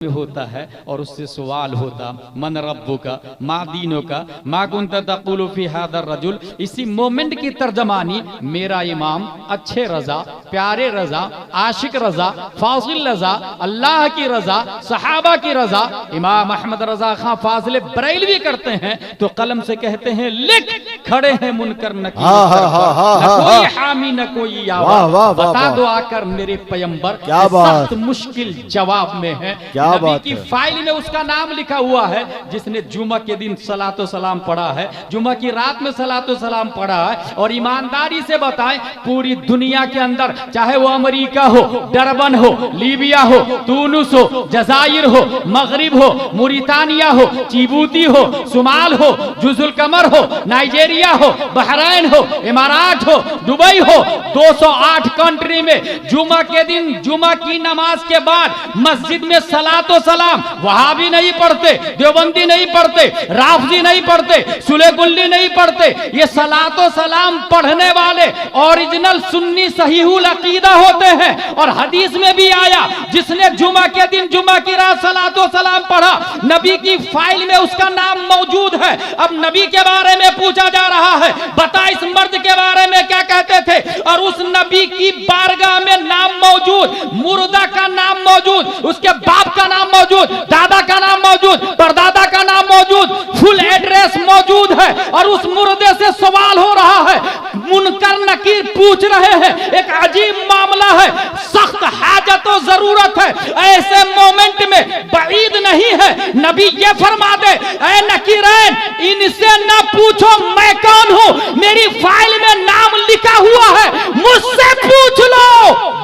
में होता है और उससे सवाल होता मन रब्बु का मा दीनों का मा कुंत तक़ुलु फी हादर रजुल। इसी मोमेंट की तर्जमानी मेरा इमाम अच्छे रजा, प्यारे रजा, आशिक रजा, फाजिल रजा, अल्लाह की रजा, सहाबा की रजा इमाम अहमद रजा खां फाजिल बरेलवी करते हैं तो कलम से कहते हैं लिख, खड़े हैं मुनकर नकीर, न कोई हामी न कोई यावा, बता दो आकर मेरे पैगंबर, सख्त मुश्किल जवाब में है। नबी की फाइल में उसका नाम लिखा हुआ है जिसने जुमा के दिन सलातो सलाम पढ़ा है, जुमा की रात में सलातो सलाम पढ़ा है। और ईमानदारी से बताएं पूरी दुनिया के अंदर चाहे वो अमेरिका हो, डरबन हो, लीबिया हो, तूनुस हो, जजायर हो, मगरिब हो, मुरितानिया हो, चिबूती हो, सुमाल हो, जुजुल कमर हो, नाइजेरिया हो, बहरैन हो, इमारात हो, दुबई हो, 208 कंट्री में जुमा के दिन जुमा की नमाज के बाद मस्जिद में सलातो सलाम वहाबी नहीं पढ़ते, देवबंदी नहीं पढ़ते, राफजी नहीं पढ़ते, सुलेगुल्ली नहीं पढ़ते। ये सलातो सलाम पढ़ने वाले ओरिजिनल सुन्नी सहीहुल अकीदा होते हैं। और हदीस में भी आया जिसने जुमा के दिन जुमा की रात सलातो सलाम पढ़ा नबी की फाइल में उसका नाम मौजूद है। अब नबी के बारे में पूछा जा रहा है, बता इस मर्द के बारे में क्या कहते थे। और उस नबी की बारगाह में नाम मौजूद, मुर्दा का नाम मौजूद, उसके बाप का नाम मौजूद, दादा का नाम मौजूद, परदादा का नाम मौजूद, फुल एड्रेस मौजूद है। और उस मुर्दे से सवाल हो रहा है, मुनकर नकीर पूछ रहे हैं। एक अजीब मामला है, सख्त हाजत और जरूरत है। ऐसे मोमेंट में बईद नहीं है नबी ये फरमा दे, ऐ नकीरैन इनसे ना पूछो मैं कौन हूं, मेरी फाइल में नाम लिखा हुआ है, मुझसे पूछ लो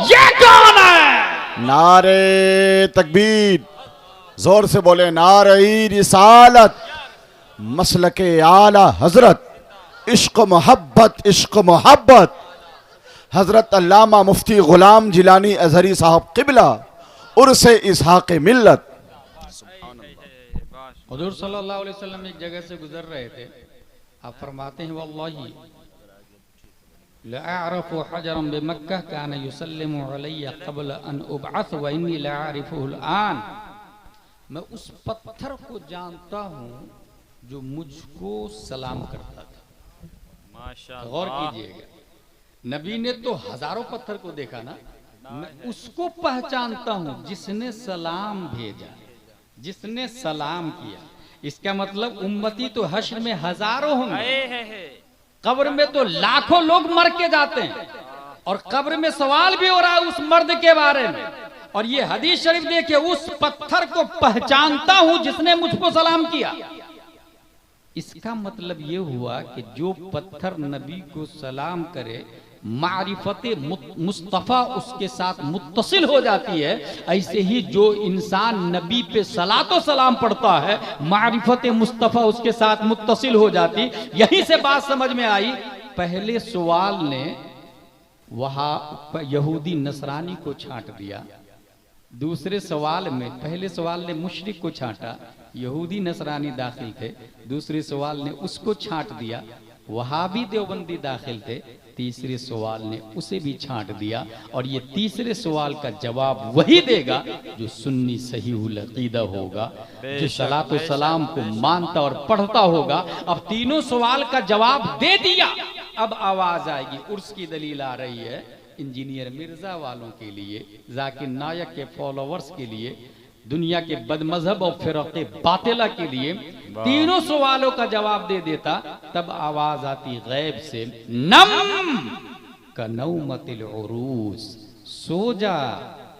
ये कौन है। नारे तकबीर, जोर से बोले नारे रिसालत, मसलके आला हजरत, इश्क मोहब्बत, इश्क मोहब्बत। हजरत अल्लामा मुफ्ती गुलाम जिलानी अजहरी साहब किबला उर्से इसहाक मिल्लत। हुजूर सल्लल्लाहु अलैहि वसल्लम एक जगह से गुजर रहे थे, आप फरमाते हैं वल्लाही लअअरफु हजरन बिमक्का कान युसल्लिमु अलैया क़ब्ल अन उबअस व इन्नी लअअरिफुहु आन। मैं उस पत्थर को जानता हूं जो मुझको सलाम करता था। माशाअल्लाह, गौर कीजिएगा, नबी ने तो हजारों पत्थर को देखा ना, मैं उसको पहचानता हूं जिसने सलाम भेजा, जिसने सलाम किया। इसका मतलब उम्मती तो हश्र में हजारों होंगे, कब्र में तो लाखों लोग मर के जाते हैं। और कब्र में सवाल भी हो रहा है उस मर्द के बारे में। और ये हदीस शरीफ देखिए, उस पत्थर को पहचानता हूं जिसने मुझको सलाम किया। इसका मतलब ये हुआ कि जो पत्थर नबी को सलाम करे मारिफते मुस्तफ़ा उसके साथ मुत्तसिल हो जाती है। ऐसे ही जो इंसान नबी पे सलातो सलाम पढ़ता है मारिफते मुस्तफ़ा उसके साथ मुत्तसिल हो जाती। यहीं से बात समझ में आई। पहले सवाल ने वहां यहूदी नसरानी को छांट दिया, दूसरे सवाल में पहले सवाल ने मुशरिक को छांटा, यहूदी नसरानी दाखिल थे, दूसरे सवाल ने उसको छांट दिया, वहाबी देवबंदी दाखिल थे, तीसरे सवाल ने उसे भी छांट दिया। और ये तीसरे सवाल का जवाब वही देगा जो सुन्नी सहीहुल अकीदा होगा, जो सलातो सलाम को मानता और पढ़ता होगा। अब तीनों सवाल का जवाब दे दिया, अब आवाज आएगी। उर्स की दलील आ रही है इंजीनियर मिर्जा वालों के लिए, जाकिर नायक के फॉलोवर्स के लिए, दुनिया के बदमजहब और फिरक़े बातिला के लिए। तीनों सवालों का जवाब दे देता, तब आवाज आती गैब से, नम का नौमतिल उरूस, सो जा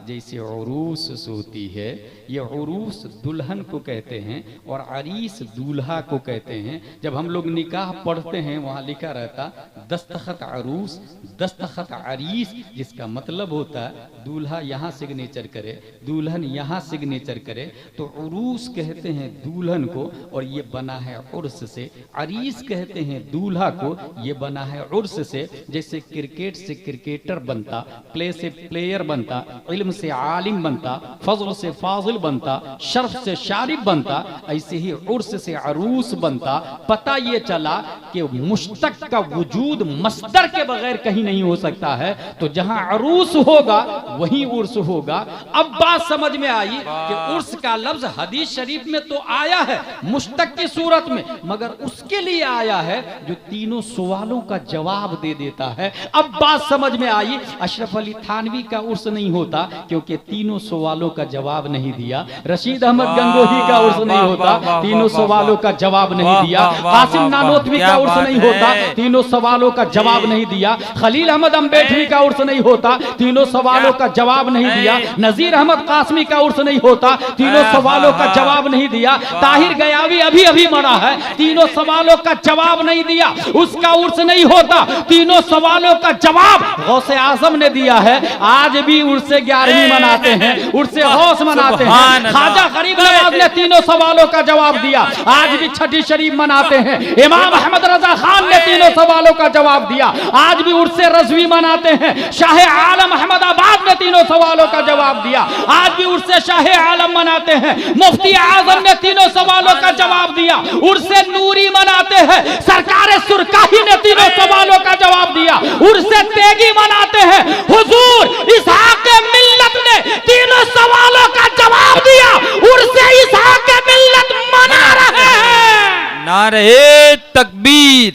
जैसे उरूस सोती है। ये उरूस दुल्हन को कहते हैं और अरीस दूल्हा को कहते हैं। जब हम लोग निकाह पढ़ते हैं वहाँ लिखा रहता दस्तखत अरूस दस्तखत अरीस, जिसका मतलब होता है दूल्हा यहाँ सिग्नेचर करे, दुल्हन यहाँ सिग्नेचर करे। तो उरूस कहते हैं दुल्हन को और ये बना है उर्स से। अरीस कहते हैं दूल्हा को, ये बना है उर्स से। जैसे क्रिकेट से क्रिकेटर बनता, प्ले से प्लेयर बनता, इल्म से आलिम बनता, फजल से फाजिल बनता, शर्फ से शारिब बनता, ऐसे ही उर्स से अरूस बनता। पता ये चला कि मुश्तक का वजूद मस्दर के बगैर कहीं नहीं हो सकता है, तो जहां अरूस होगा वहीं उर्स होगा। अब बात समझ में आई कि उर्स का लफ्ज हदीस शरीफ में तो आया है मुश्तक की सूरत में, मगर उसके लिए आया है जो तीनों सवालों का जवाब दे देता है। अब बात समझ में आई, अशरफ अली थानवी का उर्स नहीं होता क्योंकि तीनों सवालों का जवाब नहीं दिया। रशीद अहमद गंगोही का उर्स नहीं होता, तीनों सवालों का जवाब नहीं दिया। कासिम नानोतवी का उर्स नहीं होता, तीनों सवालों का जवाब नहीं दिया। खलील अहमद अम्बेडवी का उर्स नहीं होता, तीनों सवालों का जवाब नहीं दिया। नजीर अहमद कासमी का उर्स नहीं होता, तीनों सवालों का जवाब नहीं दिया। ताहिर गयावी अभी अभी मरा है, तीनों सवालों का जवाब नहीं दिया, उसका उर्स नहीं होता। तीनों सवालों का जवाब गौसे आजम ने दिया है। आज भी उर्से 11वीं मनाते हैं, उर्से गौस मनाते हैं। ख्वाजा गरीब नवाज ने तीनों सवालों का जवाब दिया, आज भी छठी शरीफ मनाते हैं। इमाम अहमद रजा खान ने तीनों सवालों का जवाब दिया, आज भी उर्से रजवी मनाते हैं। शाह आलम अहमदाबाद ने तीनों सवालों का जवाब दिया, आज भी उर्से शाह आलम मनाते हैं। मुफ्ती आजम ने तीनों सवालों का जवाब दिया, उर्से नूरी मनाते हैं। सरकार सुरकाही ने तीनों सवालों का जवाब दिया, उर्से तेगी मनाते हैं। हुजूर इसहाक मिल्लत ने तीनों सवालों का जवाब दिया, उर्से इसहाक मिल्लत मना रहे हैं। नारे तकबीर,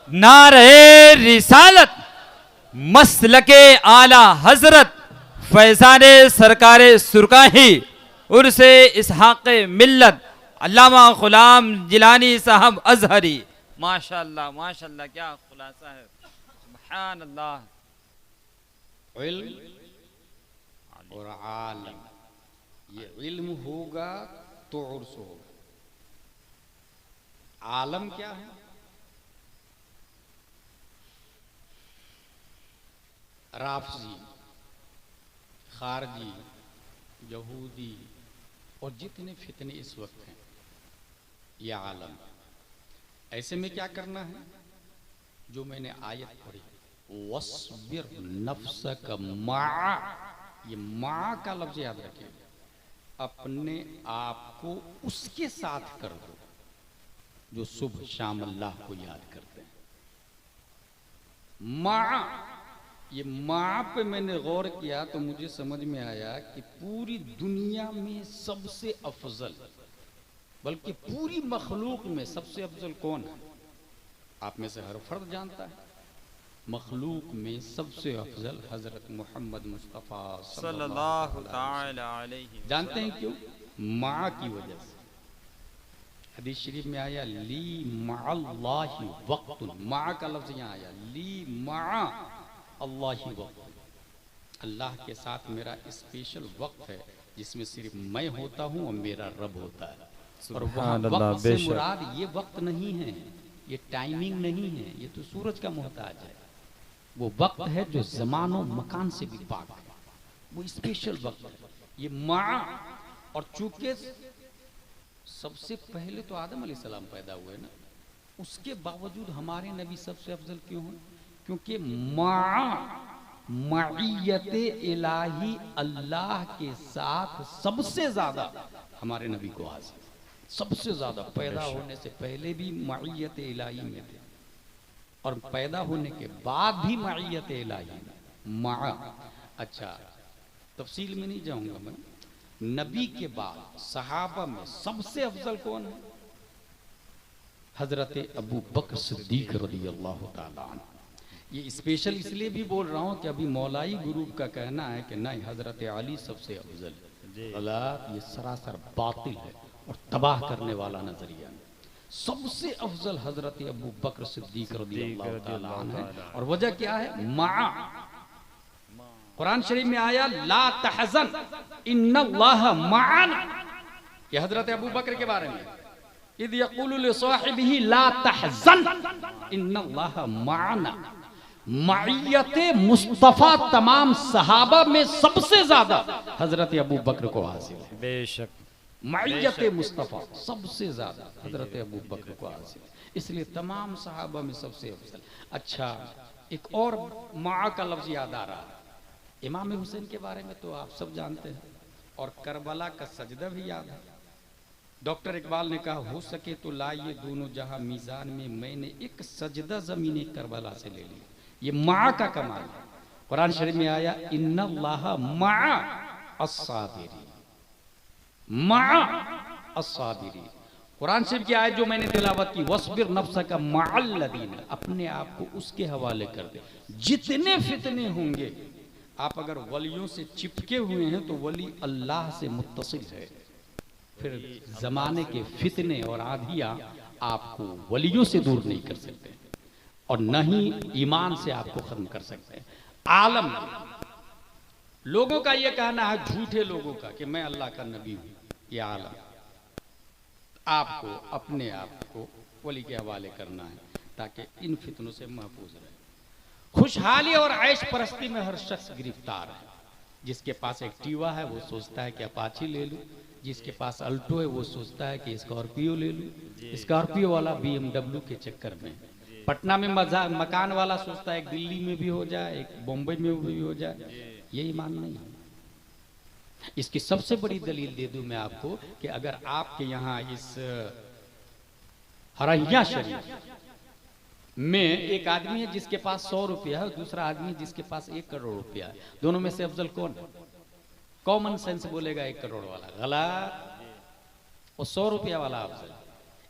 नारे रिसालत, मसलके आला हजरत फैजाने सरकारे सुरकाही, उर्से इसहाक मिल्लत अल्लामा गुलाम जिलानी साहब अजहरी। माशाअल्लाह माशाअल्लाह, क्या खुलासा है, सुभान अल्लाह। इल्म और आलम, ये इल्म होगा तो उर्स होगा। आलम क्या है? राफजी, खारजी, यहूदी और जितने फितने इस वक्त हैं, ये आलम। ऐसे में क्या करना है, जो मैंने आयत पढ़ी, वस्बिर नफ्सक मा, ये मा का लफ्ज याद रखिएगा, अपने आप को उसके साथ कर दो जो सुबह शाम अल्लाह को याद करते हैं। मा, ये माँ पे मैंने गौर किया तो मुझे समझ में आया कि पूरी दुनिया में सबसे अफजल, बल्कि पूरी मखलूक में सबसे अफजल कौन है? आप में से हर फर्द जानता है, मखलूक में सबसे अफजल हजरत मोहम्मद मुस्तफ़ा सल्लल्लाहु तआला अलैहि। जानते हैं क्यों? माँ की वजह से। हदीस शरीफ में आया ली मअल्लाहि वक्तुन, माँ का लफ्ज यहाँ आया, ली मअ अल्लाहि वक्त, अल्लाह के साथ मेरा स्पेशल वक्त है जिसमें सिर्फ मैं होता हूँ और मेरा रब होता है। और वहाँ वक्त से मुराद ये वक्त नहीं है, ये टाइमिंग नहीं है, ये तो सूरज का मोहताज है। वो वक्त है जो ज़मानो मकान से भी पाक है, वो स्पेशल वक्त है। ये माँ, और चूंकि सबसे पहले तो आदम अलैहिस्सलाम पैदा हुए ना, उसके बावजूद हमारे नबी सबसे अफजल क्यों हैं? क्योंकि मईयत इलाही, अल्लाह के साथ सबसे ज्यादा हमारे नबी को हासिल, सबसे ज्यादा। पैदा होने से पहले भी मईयत इलाही में थे और पैदा होने के बाद भी मईयत इलाही में। अच्छा, तफसील में नहीं जाऊंगा मैं। नबी के बाद सहाबा में सबसे अफजल कौन है? हजरत अबू बकर सिद्दीक रज़ियल्लाहु ताला अन्हु। ये स्पेशल इसलिए भी बोल रहा हूँ कि अभी मौलाई ग्रुप का कहना है कि नहीं हजरत अली सबसे अफजल है। गलत, ये सरासर बातिल है और तबाह करने वाला नजरिया है। सबसे अफजल हजरत अबू बकर सिद्दीक रज़ियल्लाहु ताला अन्हु है। और वजह क्या है? माँ, कुरान शरीफ में आया ला तहज़न इन्नल्लाह माअना, ये हजरत अबू बकर के बारे में। इद यक़ूलु लिसाहिबिही ला तहज़न इन्नल्लाह माअना। मईयत मुस्तफ़ा तमाम सहाबा में सबसे ज्यादा हजरत अबू बकर को हासिल है। बेशक मईयत मुस्तफ़ा सबसे ज्यादा हजरत अबू बकर को हासिल है, इसलिए तमाम सहाबा में सबसे अफजल। अच्छा, एक और माँ का लफ्ज याद आ रहा है, इमाम हुसैन के बारे में तो आप सब जानते हैं, और करबला का सजदा भी याद है। डॉक्टर इकबाल ने कहा हो सके तो लाइए दोनों जहां मीजान में, मैंने एक सजदा ज़मीन करबला से ले लिया। ये माँ का कमाल है। कुरान शरीफ में आया इन्नल्लाह मा'a अस्साबिरीन, मा'a अस्साबिरीन। कुरान शरीफ की आयत जो मैंने तिलावत की, वस्बिर नफ्सका मअल्लज़ीन, अपने आप को उसके हवाले कर दे। जितने फितने होंगे, आप अगर वलियों से चिपके हुए हैं तो वली अल्लाह से मुत्तसिल है। फिर जमाने के फितने और आधियां आपको वलियों से दूर नहीं कर सकते, और न ही ईमान से आपको खत्म कर सकते हैं। आलम लोगों का यह कहना है, झूठे लोगों का, कि मैं अल्लाह का नबी हूं। यह आलम आपको अपने आप को वली के हवाले करना है ताकि इन फितनों से महफूज रहे। खुशहाली और ऐश परस्ती में हर शख्स गिरफ्तार है। जिसके पास एक्टिवा है वो सोचता है कि अपाची ले लूं, जिसके पास अल्टो है वो सोचता है कि स्कॉर्पियो ले लूं, स्कॉर्पियो वाला BMW के चक्कर में। पटना में मकान वाला सोचता है एक दिल्ली में भी हो जाए, एक बॉम्बे में भी हो जाए। ये ईमान नहीं है। इसकी सबसे बड़ी दलील दे दूं मैं आपको कि अगर आपके यहाँ इस हरैया शरीफ में एक आदमी है जिसके पास 100 रुपया है, दूसरा आदमी जिसके पास 1 करोड़ रुपया है, दोनों में से अफजल कौन है? कॉमन सेंस बोलेगा 1 करोड़ वाला गलत, और 100 रुपया वाला अफजल।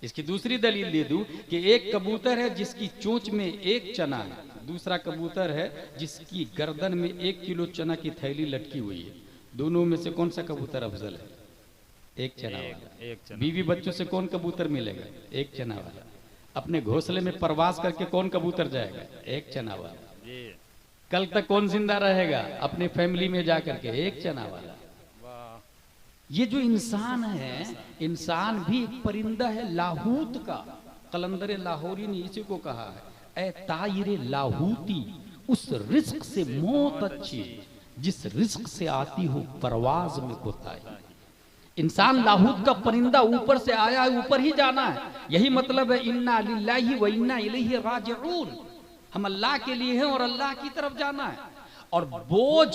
इसकी दूसरी दलील दे दूं कि एक कबूतर है जिसकी चोंच में 1 चना है, दूसरा कबूतर है जिसकी गर्दन में 1 किलो चना की थैली लटकी हुई है। दोनों में से कौन सा कबूतर अफजल है? 1 चना वाला। बीवी बच्चों से कौन कबूतर मिलेगा? 1 चना वाला। अपने घोंसले में प्रवास करके कौन कबूतर जाएगा? 1 चना वाला। कल तक कौन जिंदा रहेगा? अपने फैमिली में जाकर के 1 चना वाला। ये जो इंसान है, इंसान भी एक परिंदा है लाहूत का। कलंदर लाहौरी ने इसी को कहा है, ए तायरे लाहूती, उस रिस्क से मौत अच्छी जिस रिस्क से आती हो परवाज में कोताही। इंसान लाहूत का परिंदा, ऊपर से आया है, ऊपर ही जाना है। यही मतलब है इन्ना लिल्लाहि व इन्ना इलैहि राजिऊन। हम अल्लाह के लिए हैं और अल्लाह की तरफ जाना है। और बोझ